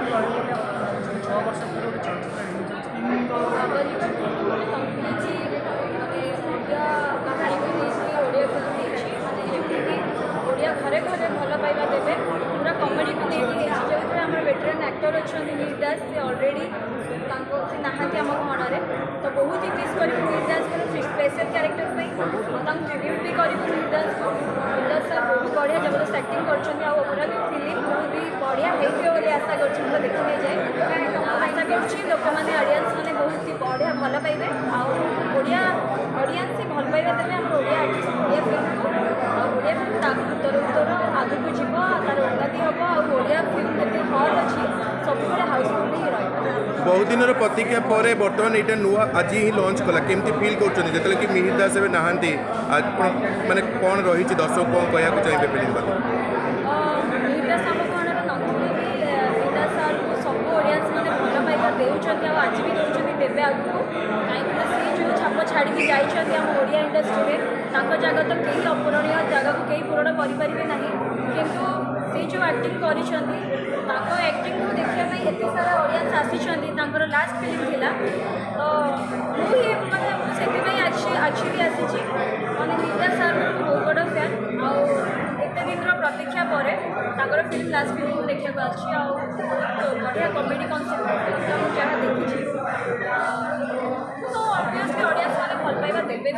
छः वर्ष पूर्व गोटे चलचित्र ओडिया घरे घरे भल पाइबा देवे पूरा कमेडी को लेकिन जो आम वेटेरान एक्टर अच्छा नील दास से अलरेडी से नहांती आम घरे तो बहुत ही मिस कर नील दास स्पेशल क्यारेक्टर ट्रिब्यूट भी कर नील दास सर बहुत बढ़िया जबरदस्त एक्टिंग कर फिल्म बहुत भी बढ़िया होती आशा कर देखी नहीं जाए आशा कर लोक मैंने ऑडियंस मैंने बहुत ही बढ़िया भल पाइबे आड़िया ऑडियंस से भल पाइबा देवे आम ओडिया आर्टिस्ट ओडिया फिल्म को ओडिया फिल्म उत्तर उत्तर आगक जीव तार उन्नति हम आड़िया फिल्म जो हल अच्छी सब हाउसफुल ही रहा बहुत दिन प्रतीक्षा पर बर्तमान यहाँ नुआ आज ही लंच कला केमती फिल कर कि मिहिर दास एवं नहांती माने कौन रही दर्शक कौन कहना चाहिए फिल्म बात मिहिर दास आम कणर नथिले भी मिहिर दास सार को सब ऑडियंस मैंने भल पाइबा देउछन्ती आज भी दौरान देवे आगू कहीं सी जो छाप छाड़ी जाइए आम ओडिया इंडस्ट्री में जगह तो कई अपूरणीय जगह को कई पूरण करें ना किंतु से जो एक्टिंग कर एक्टिंग को देखा एत सारा ऑडियंस आसी लास्ट फिल्म थिला तो मुझे मैंने से आक्चुअली आसी मैंने नीता सार बहुत बड़ फैन आते दिन प्रतीक्षा पर फिल्म लास्ट फिल्म देखा बढ़िया कमेडी कनसेप्ट जहाँ देखी तो ऑब्वियसली ऑडियंस मैंने भल पाइबा देवे